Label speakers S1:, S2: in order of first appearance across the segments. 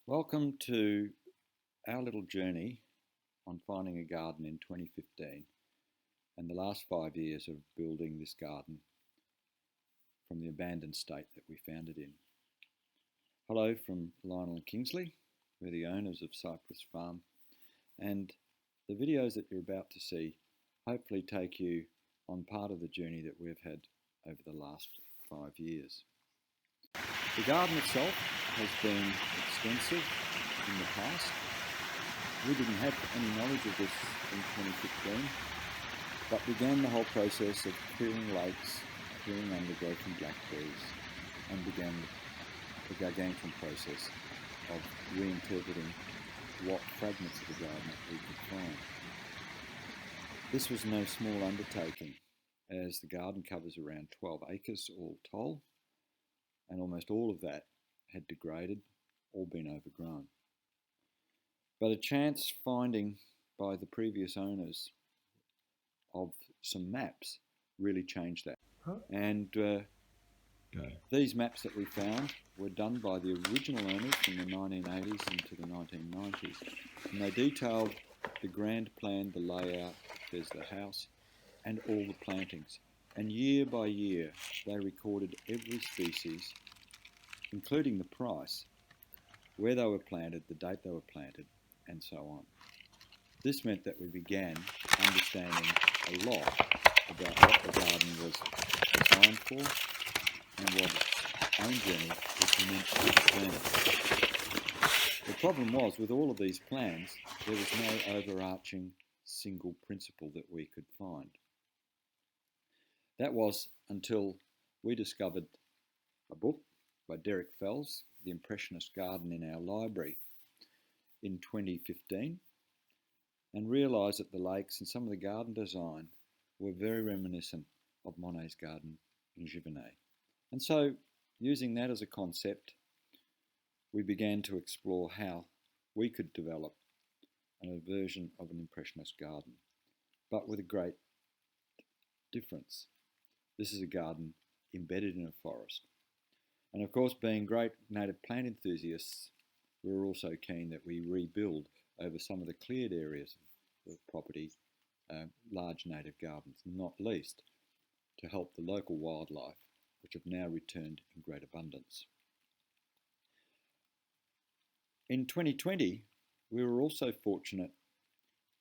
S1: Welcome to our little journey on finding a garden in 2015 and the last 5 years of building this garden from the abandoned state that we found it in. Hello from Lionel and Kingsley. We're the owners of Cypress Farm, and the videos that you're about to see hopefully take you on part of the journey that we've had over the last 5 years. The garden itself has been extensive in the past. We didn't have any knowledge of this in 2015, but began the whole process of clearing lakes, clearing undergrowth and blackberries, and began the gargantuan process of reinterpreting what fragments of the garden we could find. This was no small undertaking, as the garden covers around 12 acres all told, and almost all of that had degraded or been overgrown. But a chance finding by the previous owners of some maps really changed that. And these maps that we found were done by the original owners from the 1980s into the 1990s. And they detailed the grand plan, the layout, there's the house, and all the plantings. And year by year, they recorded every species, including the price, where they were planted, the date they were planted, and so on. This meant that we began understanding a lot about what the garden was designed for and what its own journey was meant to be. The problem was, with all of these plans, there was no overarching single principle that we could find. That was until we discovered a book by Derek Fells, The Impressionist Garden, in our library in 2015, and realised that the lakes and some of the garden design were very reminiscent of Monet's garden in Giverny. And so, using that as a concept, we began to explore how we could develop a version of an Impressionist garden, but with a great difference. This is a garden embedded in a forest. And of course, being great native plant enthusiasts, we were also keen that we rebuild over some of the cleared areas of the property large native gardens, not least to help the local wildlife, which have now returned in great abundance. In 2020, we were also fortunate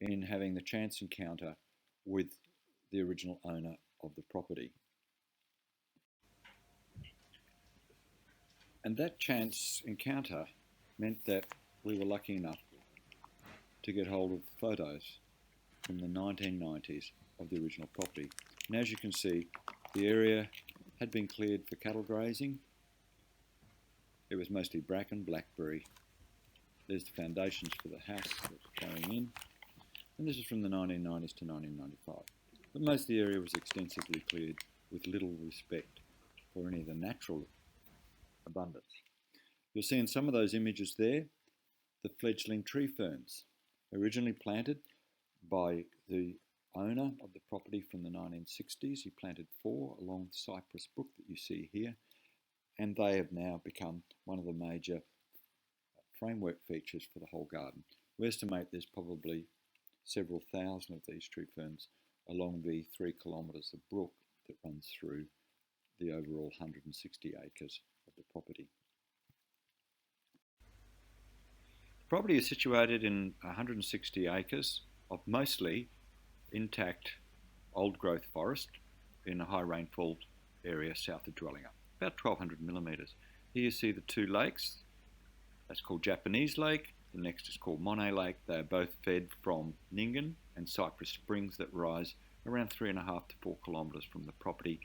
S1: in having the chance encounter with the original owner of the property. And that chance encounter meant that we were lucky enough to get hold of photos from the 1990s of the original property. And as you can see, the area had been cleared for cattle grazing. It was mostly bracken, blackberry. There's the foundations for the house that's going in. And this is from the 1990s to 1995. But most of the area was extensively cleared with little respect for any of the natural abundance. You'll see in some of those images there the fledgling tree ferns, originally planted by the owner of the property from the 1960s. He planted 4 along the Cypress Brook that you see here, and they have now become one of the major framework features for the whole garden. We estimate there's probably several thousand of these tree ferns along the 3 kilometres of brook that runs through the overall 160 acres of the property. The property is situated in 160 acres of mostly intact old growth forest in a high rainfall area south of Dwellingup, about 1200 millimetres. Here you see the 2 lakes. That's called Japanese Lake. The next is called Monet Lake. They are both fed from Nyngan and Cypress Springs that rise around 3.5 to 4 kilometres from the property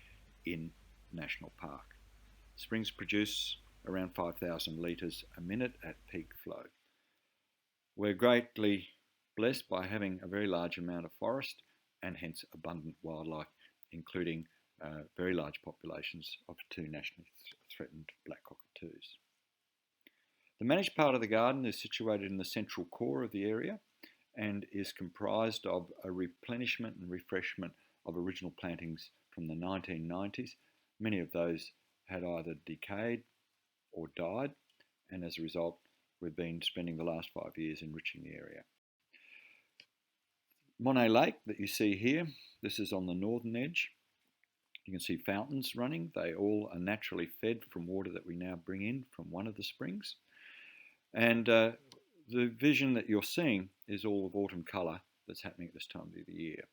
S1: in National Park. Springs produce around 5,000 litres a minute at peak flow. We're greatly blessed by having a very large amount of forest and hence abundant wildlife, including very large populations of 2 nationally threatened black cockatoos. The managed part of the garden is situated in the central core of the area and is comprised of a replenishment and refreshment of original plantings from the 1990s. Many of those had either decayed or died, and as a result we've been spending the last 5 years enriching the area. Monet Lake that you see here, this is on the northern edge. You can see fountains running. They all are naturally fed from water that we now bring in from one of the springs. And the vision that you're seeing is all of autumn colour that's happening at this time of the year.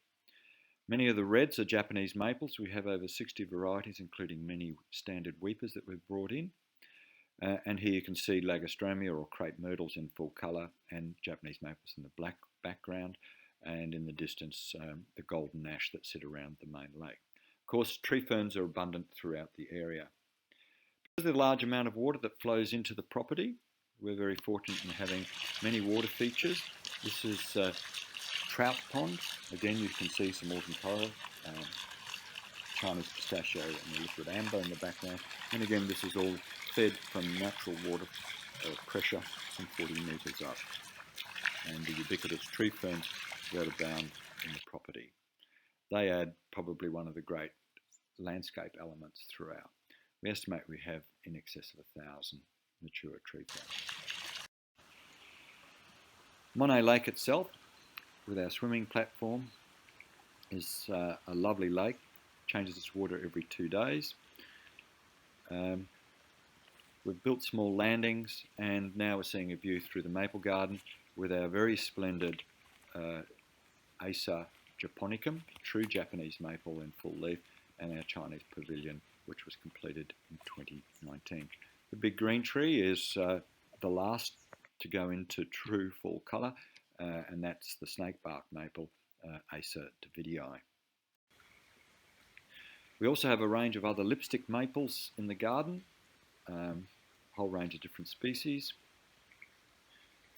S1: Many of the reds are Japanese maples. We have over 60 varieties, including many standard weepers that we've brought in. And here you can see Lagostromia or crepe myrtles in full colour and Japanese maples in the black background, and in the distance the golden ash that sit around the main lake. Of course, tree ferns are abundant throughout the area. Because of the large amount of water that flows into the property, we're very fortunate in having many water features. This is Trout Pond. Again, you can see some autumn coral, Chinese pistachio and the liquid amber in the background. And again, this is all fed from natural water pressure some 40 metres up. And the ubiquitous tree ferns that abound in the property. They add probably one of the great landscape elements throughout. We estimate we have in excess of 1,000 mature tree ferns. Monet Lake itself, with our swimming platform, is a lovely lake. Changes its water every 2 days. We've built small landings, and now we're seeing a view through the maple garden with our very splendid Acer japonicum, true Japanese maple in full leaf, and our Chinese pavilion, which was completed in 2019. The big green tree is the last to go into true full colour, and that's the snakebark maple, Acer davidii. We also have a range of other lipstick maples in the garden, a whole range of different species,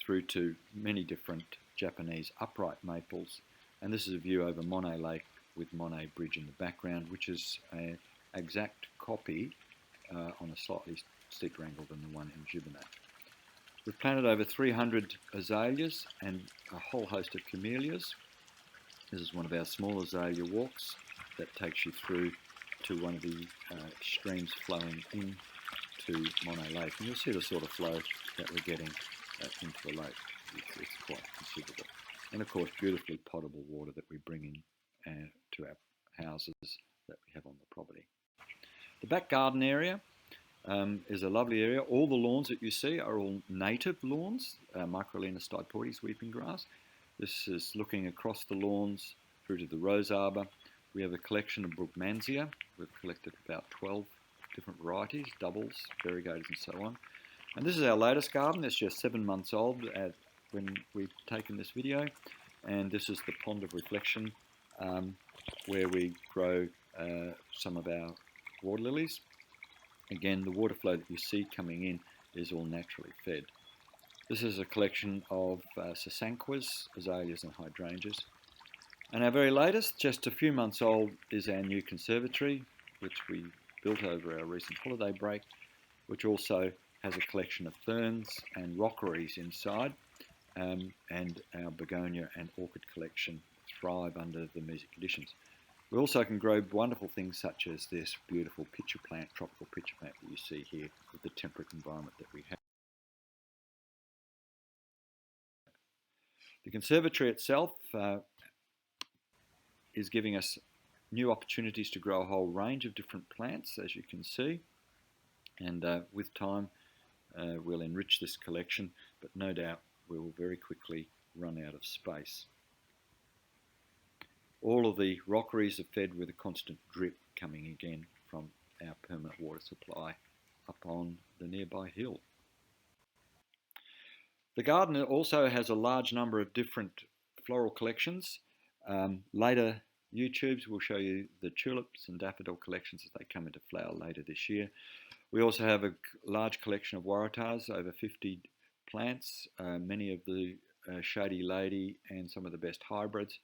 S1: through to many different Japanese upright maples. And this is a view over Monet Lake with Monet Bridge in the background, which is an exact copy on a slightly steeper angle than the one in Gibbonet. We've planted over 300 azaleas and a whole host of camellias. This is one of our small azalea walks that takes you through to one of the streams flowing into Monet Lake. And you'll see the sort of flow that we're getting into the lake. It's quite considerable. And of course, beautifully potable water that we bring in to our houses that we have on the property. The back garden area is a lovely area. All the lawns that you see are all native lawns, Microlina stipoides weeping grass. This is looking across the lawns through to the rose arbor. We have a collection of Brookmansia. We've collected about 12 different varieties, doubles, variegators and so on. And this is our latest garden. It's just 7 months old when we've taken this video. And this is the pond of reflection where we grow some of our water lilies. Again, the water flow that you see coming in is all naturally fed. This is a collection of sasanquas, azaleas and hydrangeas. And our very latest, just a few months old, is our new conservatory, which we built over our recent holiday break, which also has a collection of ferns and rockeries inside, and our begonia and orchid collection thrive under the measy conditions. We also can grow wonderful things such as this beautiful pitcher plant, tropical pitcher plant that you see here with the temperate environment that we have. The conservatory itself is giving us new opportunities to grow a whole range of different plants, as you can see, and with time we'll enrich this collection, but no doubt we will very quickly run out of space. All of the rockeries are fed with a constant drip coming again from our permanent water supply up on the nearby hill. The garden also has a large number of different floral collections. Later YouTubes will show you the tulips and daffodil collections as they come into flower later this year. We also have a large collection of waratahs, over 50 plants, many of the Shady Lady and some of the best hybrids.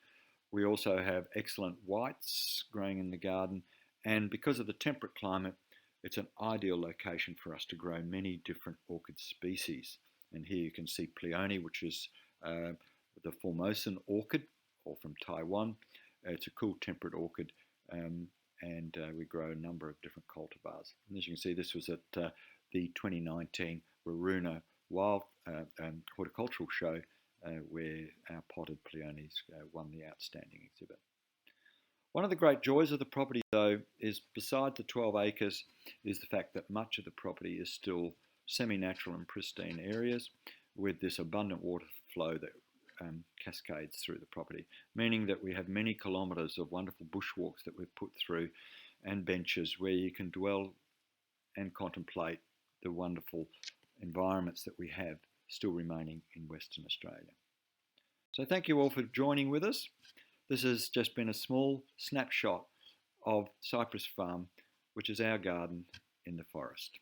S1: We also have excellent whites growing in the garden, and because of the temperate climate, it's an ideal location for us to grow many different orchid species. And here you can see Pleone, which is the Formosan orchid, or from Taiwan. It's a cool temperate orchid, and we grow a number of different cultivars. And as you can see, this was at the 2019 Waruna horticultural show where our potted peonies won the outstanding exhibit. One of the great joys of the property, though, is beside the 12 acres, is the fact that much of the property is still semi-natural and pristine areas with this abundant water flow that cascades through the property, meaning that we have many kilometres of wonderful bushwalks that we've put through and benches where you can dwell and contemplate the wonderful environments that we have still remaining in Western Australia. So thank you all for joining with us. This has just been a small snapshot of Cypress Farm, which is our garden in the forest.